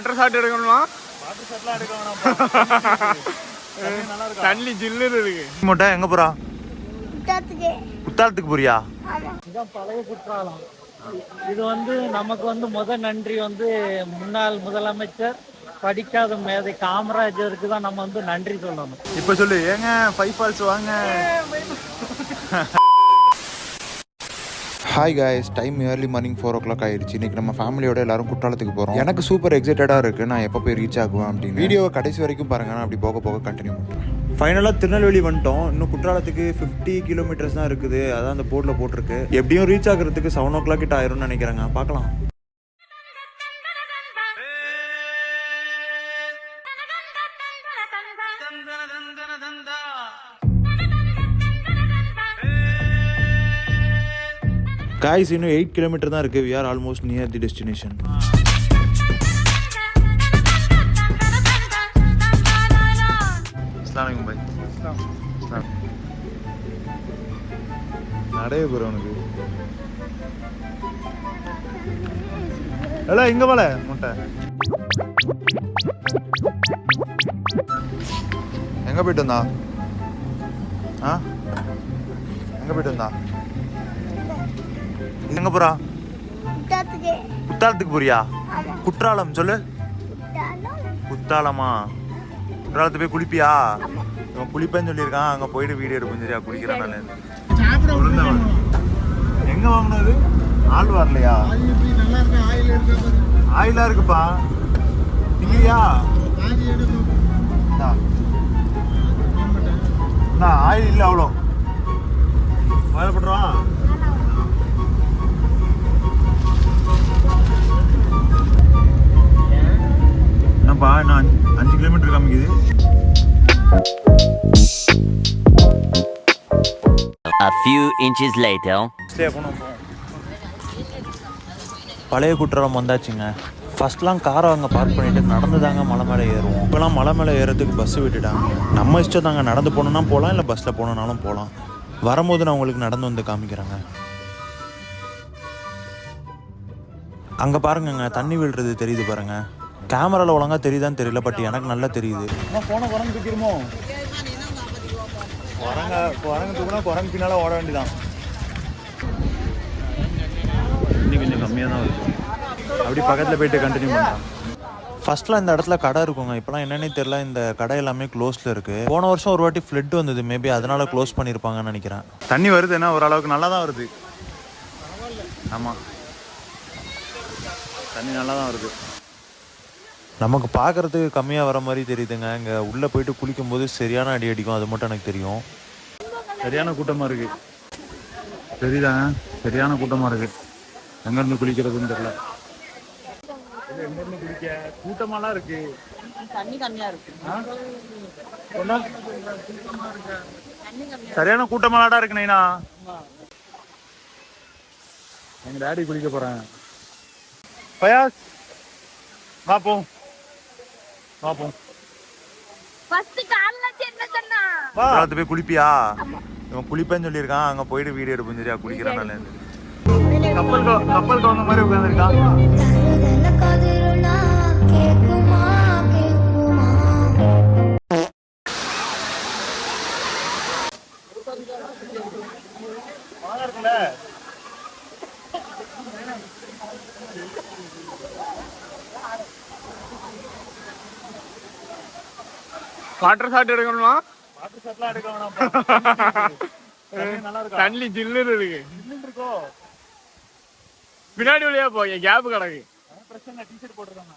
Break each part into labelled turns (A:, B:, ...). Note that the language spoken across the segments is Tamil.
A: வாட்டர் ஷாட் எடுக்கணுமா? வாட்டர் ஷாட்லாம் எடுக்க வேணாம். தண்ணி ஜில்லுன்னு இருக்கு.
B: மொட்டை எங்க போறா? குத்தாலத்துக்கு போறியா?
C: இதுதான் பழைய குற்றாலம். இது நமக்கு முதல் நன்றி முன்னாள் முதலமைச்சர் படிக்காத மேதை காமராஜருக்கு தான் நம்ம நன்றி சொல்லணும்.
B: இப்ப சொல்லு ஏங்க 5 ஃபால்ஸ் வாங்க. Hi guys, time early morning 4 o'clock ஆயிடுச்சு. இன்னைக்கு நம்ம ஃபேமிலியோட எல்லாரும் குற்றாலத்துக்கு போகிறோம். எனக்கு சூப்பர் எக்ஸைட்டடாக இருக்குது நான் எப்போ போய் ரீச் ஆகுவேன் அப்படின்னு. வீடியோவை கடைசி வரைக்கும் பாருங்கள், நான் அப்படி போக போக கண்டினியூ பண்ணுறேன். ஃபைனலாக திருநெல்வேலி வந்துட்டோம். இன்னும் குற்றாலத்துக்கு 50 kilometers தான் இருக்குது. அதான் அந்த போர்டில் போட்டிருக்கு. எப்படியும் ரீச் ஆகிறதுக்கு 7 o'clock கிட்ட ஆயிரும்னு நினைக்கிறேங்க. பார்க்கலாம். காய்ஸ், இன்னும் 8 kilometers தான் இருக்குது. we are almost near the destination. அஸ்ஸலாமு அலைக்கும் பாய். நடைய போற உனக்கு எல்லாம் இங்க போல முட்டை எங்க போயிட்டு வந்தா? எங்க போயிட்டு வந்தா? எங்க போறா? குத்தாலத்துக்கு போறியா? குற்றாலம் சொல்லு. குத்தாலமா? குற்றாலத்துக்கு போய் குளிப்பியா? இவன் குளிப்பேன்னு சொல்லியிருக்கான். அங்க போயிட்டு வீடியோ எடுப்போம். சரியா? குளிக்கிறான். எங்க வாங்கினது? ஆள் வரலையா? ஆயிலா இருக்குப்பா. திங்கிறியா? ஆயில் இல்லை அவ்வளோ வேலைப்படுறான். என்னப்பா இன்னும் 5 kilometers காமிக்குது.
D: A few inches later.
B: பழைய குற்றாலம் வந்தாச்சுங்க. ஃபர்ஸ்ட்லாம் காரை அங்கே பார்க் பண்ணிட்டு நடந்து தாங்க மலை மேலே ஏறுவோம். இப்போலாம் மலை மேலே ஏறதுக்கு பஸ் விட்டுட்டாங்க. நம்ம இஷ்டம் தாங்க, நடந்து போகணுன்னா போகலாம், இல்லை பஸ்ஸில் போகணுன்னாலும் போகலாம். வரும்போது நான் உங்களுக்கு நடந்து வந்து காமிக்கிறேங்க. அங்கே பாருங்கங்க, தண்ணி விழுறது தெரியுது பாருங்க. கேமராவில் ஒழுங்கா தெரியுதான்னு தெரியல, பட் எனக்கு நல்லா தெரியுது. குரங்கு தூக்கிடுமோ? குரங்கு தூக்கினா குரங்கு பின்னால் ஓட வேண்டியதான். இன்னும் கொஞ்சம் கம்மியாக தான் வருது. அப்படி பக்கத்தில் போயிட்டு கண்டினியூ பண்ணலாம். ஃபர்ஸ்ட்லாம் இந்த இடத்துல கடை இருக்குங்க. இப்போலாம் என்னன்னே தெரியல, இந்த கடை எல்லாமே க்ளோஸில் இருக்குது. போன வருஷம் ஒரு வாட்டி ஃப்ளட் வந்தது, மேபி அதனால க்ளோஸ் பண்ணியிருப்பாங்கன்னு நினைக்கிறேன். தண்ணி வருது என்ன, ஓரளவுக்கு நல்லா தான் வருது. ஆமாம், தண்ணி நல்லா தான் வருது. நமக்கு பார்க்குறதுக்கு கம்மியாக வர மாதிரி தெரியுதுங்க. இங்கே உள்ளே போயிட்டு குளிக்கும்போது சரியான அடி அடிக்கும், அது மட்டும் எனக்கு தெரியும். சரியான கூட்டமாக இருக்குது. சரிதாங்க, சரியான கூட்டமாக இருக்குது. எங்கேருந்து குளிக்கிறதுன்னு தெரியல. எங்கேருந்து குளிக்க கூட்டமாலாம் இருக்கு. தண்ணி கம்மியா இருக்கு. சரியான கூட்டமாலாடா இருக்கு நைனா. எங்க டாடி குளிக்க போறேன். பயாஸ் பாப்போம் பாப்போம்.
E: ஃபர்ஸ்ட் கால்ல என்ன சொன்னா?
B: குளத்துல போய் குளிப்பியா? இவன் குளிப்பேன்னு சொல்லியிருக்கான். அங்க போயிட்டு வீடியோ எடுப்போம். சரியா? குளிக்கிறானால கப்பல் கவுந்த மாதிரி உட்காந்துருக்கான்.
A: வாட்டர் ஷாட் எடுக்கணுமா?
C: வாட்டர் ஷாட்லாம் எடுக்க வேணாம்.
A: தண்ணி ஜில்லுன்னு இருக்கு. பின்னாடி வழியா போய் கேப் கிடக்கு.
C: பிரச்சனை டீஷர்ட் போட்டுருக்காங்க.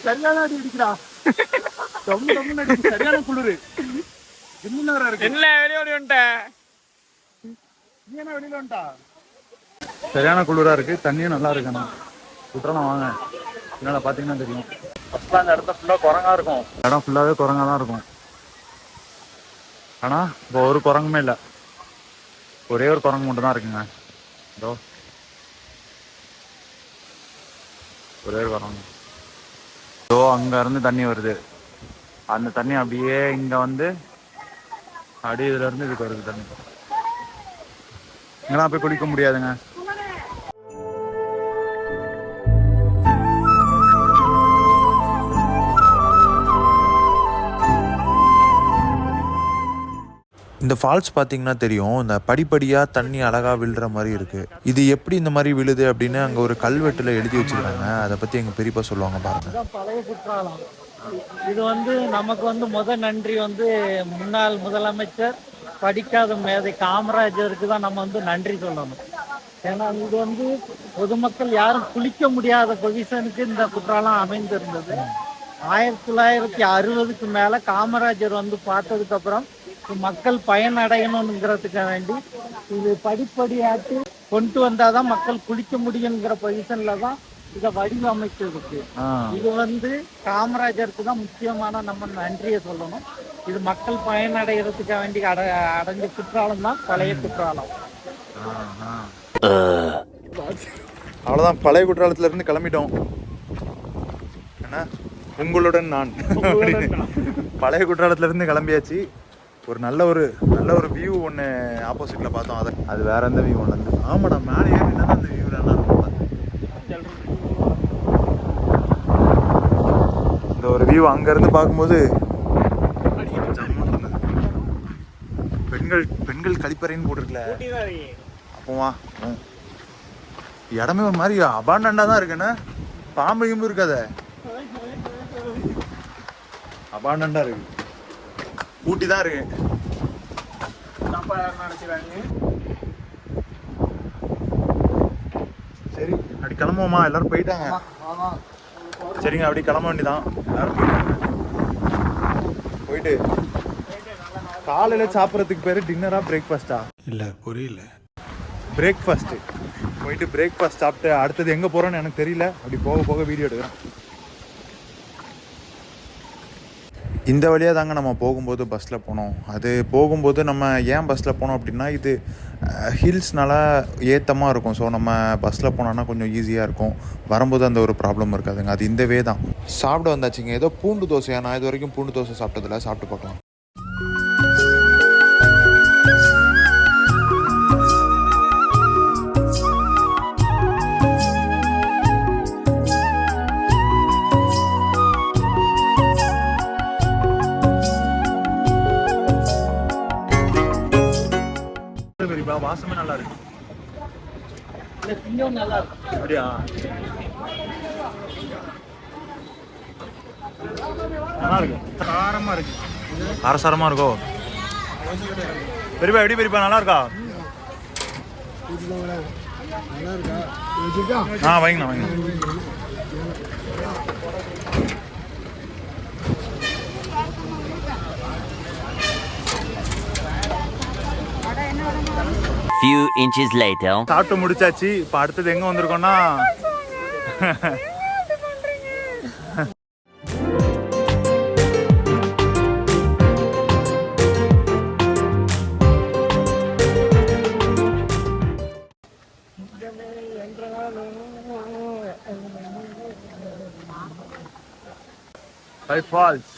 C: சரியான அடி அடிக்கிறா. சரியான குளிரு.
A: என்ன வெளியோடி வந்துட்ட?
C: நீ என்ன வெளியில வந்துட்டா?
B: சரியான குளிரா இருக்கு. தண்ணியும் நல்லா இருக்குண்ணா. குற்றாலம் வாங்க, என்னால் பார்த்தீங்கன்னா தெரியும். ஃபர்ஸ்ட்லாம் அந்த இடத்த ஃபுல்லாக குரங்கா இருக்கும். இடம் ஃபுல்லாகவே குரங்கா தான் இருக்கும். ஆனால் இப்போ ஒரு குரங்குமே இல்லை. ஒரே ஒரு குரங்கு மட்டும் தான் இருக்குங்க. இதோ ஒரே ஒரு குரங்கு. அங்க இருந்து தண்ணி வருது. அந்த தண்ணி அப்படியே இங்க வந்து அப்படியே இதுல இருந்து இதுக்கு வருது தண்ணி. இங்கெல்லாம் போய் குளிக்க முடியாதுங்க. இந்த ஃபால்ஸ் பார்த்தீங்கன்னா தெரியும், இந்த படிப்படியாக தண்ணி அழகாக விழுற மாதிரி இருக்குது. இது எப்படி இந்த மாதிரி விழுது அப்படின்னு அங்கே ஒரு கல்வெட்டில் எழுதி வச்சுருக்காங்க. அதை பற்றி எங்கள் பெரியப்பா சொல்லுவாங்க பாருங்க.
C: பழைய குற்றாலம். இது வந்து நமக்கு வந்து நன்றி வந்து முன்னாள் முதலமைச்சர் படிக்காத மேதை காமராஜருக்கு தான் நம்ம வந்து நன்றி சொல்லணும். ஏன்னா இது வந்து பொதுமக்கள் யாரும் குளிக்க முடியாத பொசிஷனுக்கு இந்த குற்றாலம் அமைந்திருந்தது. 1960க்கு மேல காமராஜர் வந்து பார்த்ததுக்கு அப்புறம் மக்கள் பயனடையணுங்கிறதுக்காக வேண்டி இது படிப்படியாட்டு கொண்டு வந்தாதான் மக்கள் குளிக்க முடியுங்கிற பொசிஷன்ல தான் இதை வடிவமைச்சிருக்கு. இது வந்து காமராஜருக்கு தான் முக்கியமான நம்ம நன்றியை சொல்லணும். இது மக்கள் பயனடைகிறதுக்காக வேண்டி அடைஞ்ச குற்றாலம் தான் பழைய குற்றாலம்.
B: அவ்வளோதான், பழைய குற்றாலத்துல இருந்து கிளம்பிட்டோம். என்ன உங்களுடன் நான் பழைய குற்றாலத்துல இருந்து கிளம்பியாச்சு. ஒரு நல்ல ஒரு வியூ ஒன்று ஆப்போசிட்டில் பார்த்தோம். அது வேற எந்த வியூ ஒன்று வந்து ஆமாடா மேலே ஏறினா அந்த வியூ நல்லா இருக்கும். இந்த ஒரு வியூ அங்கேருந்து பார்க்கும்போது பெண்கள் கழிப்பறைன்னு போட்டிருக்கல. அப்போவா இடமே ஒரு மாதிரி அபாண்டண்டா தான் இருக்குண்ணே. பாம்பு கிம்பு இருக்காத, அபாண்டண்டா இருக்கு. ஊட்டி தான் இருக்கு. சரி அப்படி கிளம்புவோமா? எல்லாரும் போயிட்டாங்க. சரிங்க, அப்படி கிளம்ப வேண்டியதான். எல்லாரும் போயிட்டு காலையில சாப்பிட்றதுக்கு பேரு டின்னரா பிரேக்ஃபாஸ்டா?
A: இல்ல புரியல.
B: பிரேக்ஃபாஸ்ட் போயிட்டு பிரேக்ஃபாஸ்ட் சாப்பிட்டு அடுத்தது எங்க போறோம்னு எனக்கு தெரியல. அப்படி போக போக வீடியோ எடுக்கிறேன். இந்த வழியாக தாங்க நம்ம போகும்போது பஸ்ஸில் போனோம். அது போகும்போது நம்ம ஏன் பஸ்ஸில் போனோம் அப்படின்னா, இது ஹில்ஸ்னால ஏற்றமாக இருக்கும். ஸோ நம்ம பஸ்ஸில் போனோன்னா கொஞ்சம் ஈஸியாக இருக்கும். வரும்போது அந்த ஒரு ப்ராப்ளம் இருக்காதுங்க. அது இந்த வே தான். சாப்பிட வந்தாச்சுங்க. ஏதோ பூண்டு தோசையா? நான் இது வரைக்கும் பூண்டு தோசை சாப்பிட்டதில்ல. சாப்பிட்டு பார்க்கலாம். வாசமே நல்லா இருக்கு.
C: நல்லா இருக்கு.
B: அப்படியா? நல்லா இருக்கு. காரமா இருக்கு. காரசாரமா இருக்கோ? பெரியப்பா எப்படி பெரியப்பா நல்லா இருக்கா? வைங்கண்ணா.
D: Few inches later.
B: சாப்பிட்டு முடிச்சாச்சு. இப்போ அடுத்தது எங்க வந்திருக்கோம்னா, ஃபைவ் ஃபால்ஸ்.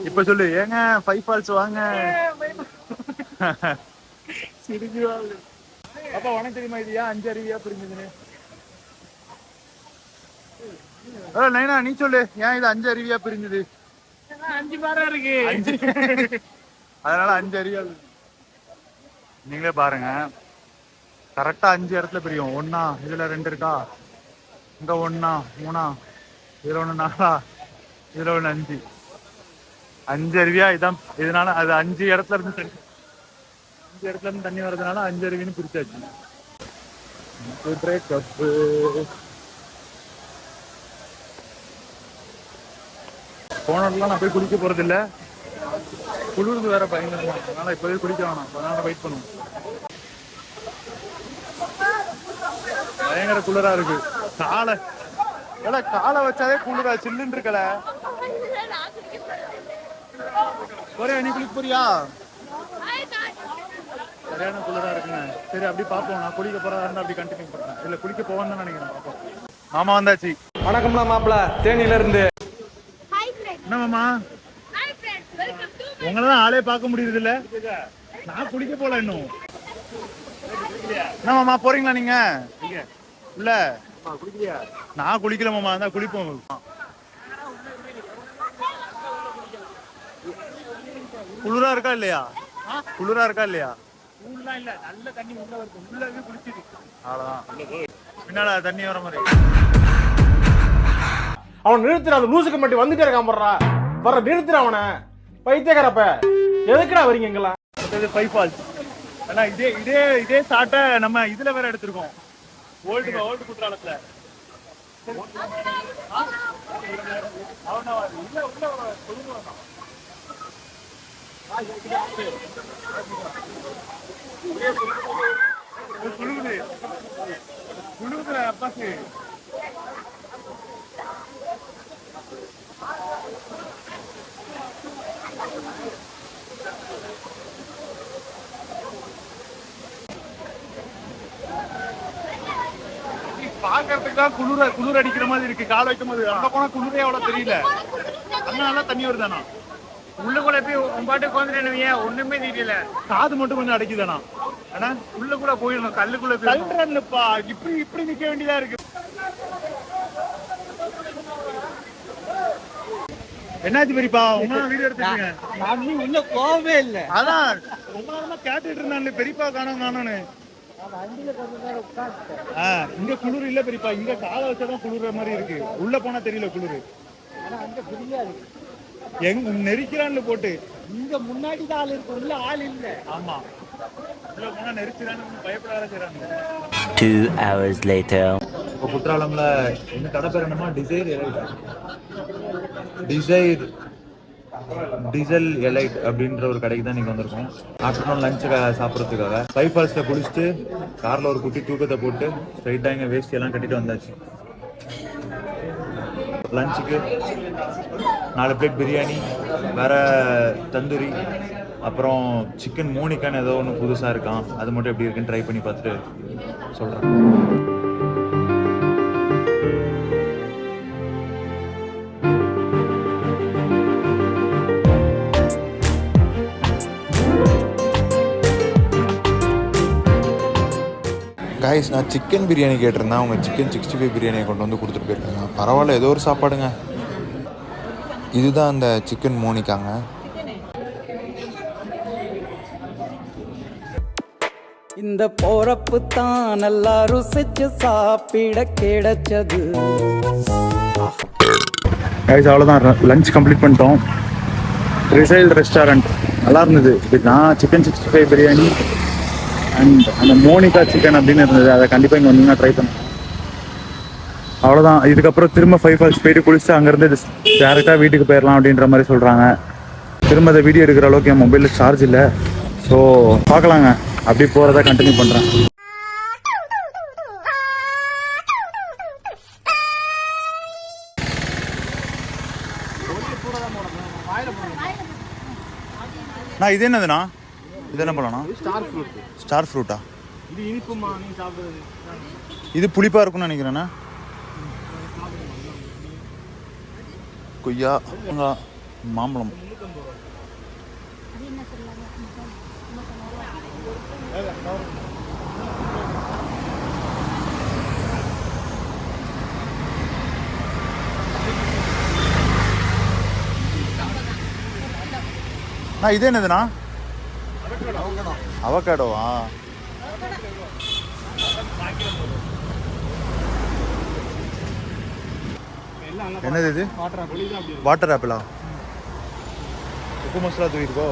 B: இப்ப சொல்லு, ஏங்க ஃபைவ் ஃபால்ஸ் வாங்க. அப்பா உனக்கு தெரியுமா இது ஏன் 5 அருவியா பிரிஞ்சதுன்னு? நைனா நீ சொல்லு, ஏன் இது 5 அருவியா பிரிஞ்சது?
C: 5 பாரா இருக்கு.
B: அதனால 5 அருவியா. நீங்களே பாருங்க, கரெக்டா 5 இடத்துல பிரியும். 1 இதுல 2 இருக்கா, இங்க 1 3 இதுல 1 4 இதுல 1 5. 5 அருவியா இதான். இதனால அது 5 இடத்துல இருந்து 5 இடத்துல இருந்து தண்ணி வர்றதுனால 5 அருவின்னு பிரிச்சாச்சு. போனதுலாம் நான் போய் குளிக்க போறது இல்ல. குளிர்ந்து வேற பயங்கரமா, அதனால இப்போவே குளிக்க வேணாம். அதனால வெயிட் பண்ணுவோம். பயங்கர குளிரா இருக்கு. காலை வச்சாலே குளிரா சில்லுன்னு இருக்கல. ஒரே நீ குளிக்க போறியா? சரியான குளிரா இருக்குங்க. சரி அப்படி பார்ப்போம். நான் குளிக்க போறதா இருந்தா அப்படி கண்டினியூ பண்றேன். இல்ல குளிக்க போவான்னு தான் நினைக்கிறேன். பார்ப்போம்.
A: மாமா வந்தாச்சு.
F: வணக்கம்ல மாப்பிள, தேனியில இருந்து.
E: Hi friend.
A: என்ன மாமா?
E: Hi friend. வெல்கம் டு
A: உங்களை தான் ஆளே பார்க்க முடியுது இல்ல. நான் குளிக்க போல இன்னும். என்ன மாமா போறீங்களா நீங்க? இல்ல நான் குளிக்கல மாமா. தான் குளிப்போம். குளிரா இருக்கா இல்லையா? குளிரா இருக்கா இல்லையா?
C: இல்ல நல்ல தண்ணி உள்ள வருது. உள்ளவே குளிச்சிடு.
A: அவ்வளவுதான். பின்னால தண்ணி வர மாதிரி.
F: அவன் நிறுத்துற, அந்த லூசுக்கு மட்டும் வந்துட்டே இருக்கான் போடுறா. வர நிறுத்துற அவனை. பைத்தியக்காரப்ப எதுக்குடா வரீங்க எங்களா?
A: Five falls. ஆனா இதே சாட்டை நம்ம இதுல வேற எடுத்திருக்கோம். ஓல்டு குற்றாலத்துல. குழுகுற அப்பாக்கு. பாக்கிறதுக்கு தான் குளிர் அடிக்கிற மாதிரி இருக்கு. கால் வைக்கும் போது அங்க போனா குளிரே அவ்வளவு தெரியல. அங்க நல்லா தண்ணி வருதானா?
C: உள்ளுக்குள்ள போய் உன்பாட்டு உட்காந்துட்டு ஒண்ணுமே தெரியல.
A: காது மட்டும் கொஞ்சம் அடைக்குதானா? ஆனா
C: உள்ளுக்குள்ள போயிடணும். கல்லுக்குள்ள
A: கல்றப்பா இப்படி நிக்க வேண்டியதா இருக்கு. என்னாச்சு பெரியப்பா? உங்க வீடியோ எடுத்துருக்கீங்க.
C: நான் உள்ள போகவே இல்லை.
A: அதான் ரொம்ப நேரமா கேட்டுட்டு இருந்தான் பெரியப்பா காணோன்னு. இங்க குளிர் இல்ல பெரியப்பா. இங்க காலை வச்சாதான் குளிர்ற மாதிரி இருக்கு. உள்ள போனா தெரியல குளிர். எங்க நெரிக்கிறான்னு போட்டு
C: இங்க முன்னாடி தான் ஆள் இருக்கு. உள்ள ஆள் இல்ல.
A: ஆமா உள்ள போனா நெரிக்கிறான்னு பயப்படாத செய்றாங்க.
D: 2 hours later.
B: இப்போ குற்றாலம்ல என்ன கடை பேர் என்னமா? டீசல் எலைட் அப்படின்ற ஒரு கடைக்கு தான் நீங்க வந்திருக்கோம். ஆஃப்டர்நூன் லஞ்சுக்கு சாப்பிட்றதுக்காக. ஃபைவ் ஃபால்ஸ்ல குளிச்சுட்டு கார்ல ஒரு குட்டி தூக்கத்தை போட்டு ஸ்ட்ரைட்டா இங்க வேஸ்டி எல்லாம் கட்டிட்டு வந்தாச்சு. லஞ்சுக்கு 4 பிளேட் பிரியாணி, வேற தந்தூரி, அப்புறம் சிக்கன் மோனிக்கான்னு ஏதோ ஒன்று புதுசாக இருக்கான். அது மட்டும் எப்படி இருக்குன்னு ட்ரை பண்ணி பார்த்துட்டு சொல்கிறேன்.
G: காய்ஸ், நான் சிக்கன் பிரியாணி கேட்டிருந்தேன். அவங்க சிக்கன் 65 பிரியாணியை கொண்டு வந்து கொடுத்துட்டு போயிருக்காங்க. பரவாயில்ல, ஏதோ ஒரு சாப்பாடுங்க. இதுதான் அந்த சிக்கன் மோனிக்காங்க.
H: இந்த போறப்பு தான் நல்லா ருசிச்சு சாப்பிட கிடைச்சது.
A: கைஸ் அவ்வளோதான், லஞ்ச் கம்ப்ளீட் பண்ணிட்டோம். ரிசைல் ரெஸ்டாரண்ட் நல்லா இருந்தது. நான் சிக்கன் 65 பிரியாணி அண்ட் அந்த மோனிகா சிக்கன் அப்படின்னு இருந்தது. அதை கண்டிப்பாக இங்கே வந்தீங்கன்னா ட்ரை பண்ணுங்க. அவ்வளோதான். இதுக்கப்புறம் திரும்ப 5 ஃபால்ஸ் போயிட்டு குளிச்சுட்டு அங்கேருந்து டேரெக்டாக வீட்டுக்கு போயிடலாம் அப்படின்ற மாதிரி சொல்கிறாங்க. திரும்ப அதை வீடியோ எடுக்கிற அளவுக்கு என் மொபைலில் சார்ஜ் இல்லை. ஸோ பார்க்கலாங்க, அப்படி போகிறத கண்டினியூ பண்ணுறேன்.
B: நான் இது என்னதுண்ணா? இது என்ன பண்ணலாம்ண்ணா? ஸ்டார் ஃப்ரூட்டா?
A: இது இனிப்புமா நீ சாப்பிடுறது?
B: இது புளிப்பாக இருக்கும்னு நினைக்கிறேண்ணா. கொய்யா, மாம்பழம். இது என்னதுண்ணா? அவகாடோவா? என்னது இது? வாட்டர் ஆப்பிளா? உப்பு மசாலா தூக்கிருக்கோ?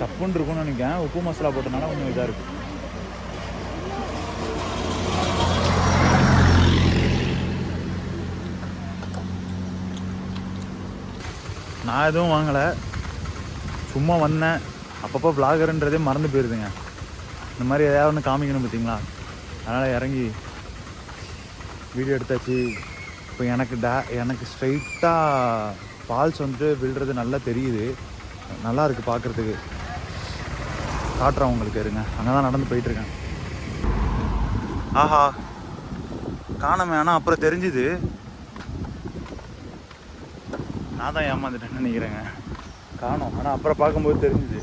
B: சப்புன்னு இருக்கும்னு நினைக்கிறேன். உப்பு மசாலா போட்டனால கொஞ்சம் இதாக இருக்கு. நான் எதுவும் வாங்கலை, சும்மா வந்தேன். அப்பப்போ விளாகருன்றதே மறந்து போயிருதுங்க. இந்த மாதிரி எதாவது ஒன்று காமிக்கணும் பார்த்தீங்களா, அதனால் இறங்கி வீடியோ எடுத்தாச்சு. இப்போ எனக்கு ஸ்ட்ரைட்டாக ஃபால்ஸ் வந்துட்டு விழுறது நல்லா தெரியுது. நல்லா இருக்குது பார்க்குறதுக்கு.
A: காட்டுறேன் உங்களுக்கு, இருங்க. அங்கே தான் நடந்து போயிட்டுருக்கேன். ஆஹா, காணமே. ஆனால் அப்புறம் தெரிஞ்சுது நான் தான் ஏமாந்துட்டேன்னு நினைக்கிறேங்க. காணோம், ஆனால் அப்புறம் பார்க்கும்போது தெரிஞ்சுது.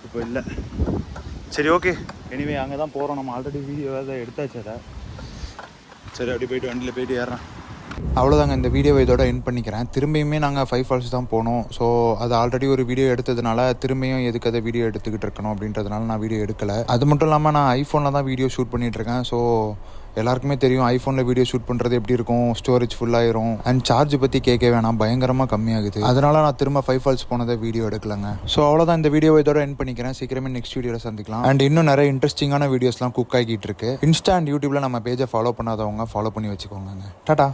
A: இப்போ இல்லை. சரி, ஓகே. எனிவே அங்கே தான் போகிறோம். நம்ம ஆல்ரெடி வீடியோ தான் எடுத்தாச்சு அதை. சரி, அப்படி போயிட்டு வண்டியில் போயிட்டு ஏறுறேன்.
G: அவ்வளோதாங்க, இந்த வீடியோவை இதோட எண்ட் பண்ணிக்கிறேன். திரும்பியுமே நாங்கள் 5 ஃபால்ஸ் தான் போனோம். ஸோ அது ஆல்ரெடி ஒரு வீடியோ எடுத்ததுனால திரும்பியும் எதுக்கு அதை வீடியோ எடுத்துக்கிட்டு இருக்கணும் அப்படின்றதுனால நான் வீடியோ எடுக்கலை. அது மட்டும் இல்லாமல் நான் ஐஃபோனில் தான் வீடியோ ஷூட் பண்ணிகிட்ருக்கேன். ஸோ எல்லாருக்குமே தெரியும் ஐஃபோனில் வீடியோ ஷூட் பண்ணுறது எப்படி இருக்கும், ஸ்டோரேஜ் ஃபுல்லாகிரும். அண்ட் சார்ஜ் பற்றி கேட்க வேணாம், பயங்கரமாக கம்மியாகுது. அதனால் நான் திரும்ப 5 ஃபால்ஸ் போனதை வீடியோ எடுக்கலைங்க. ஸோ அவ்வளோதான், இந்த வீடியோவை இதோட எண்ட் பண்ணிக்கிறேன். சீக்கிரமே நெக்ஸ்ட் வீடியோவில் சந்திக்கலாம். அண்ட் இன்னும் நிறைய இன்ட்ரெஸ்டிங்கான வீடியோஸ்லாம் குக் ஆகிட்டு இருக்கு. இன்ஸ்டா அண்ட் யூடியூப்பில் நம்ம பேஜை ஃபாலோ பண்ணாதவங்க ஃபாலோ பண்ணி வச்சுக்கோங்க. டாடா.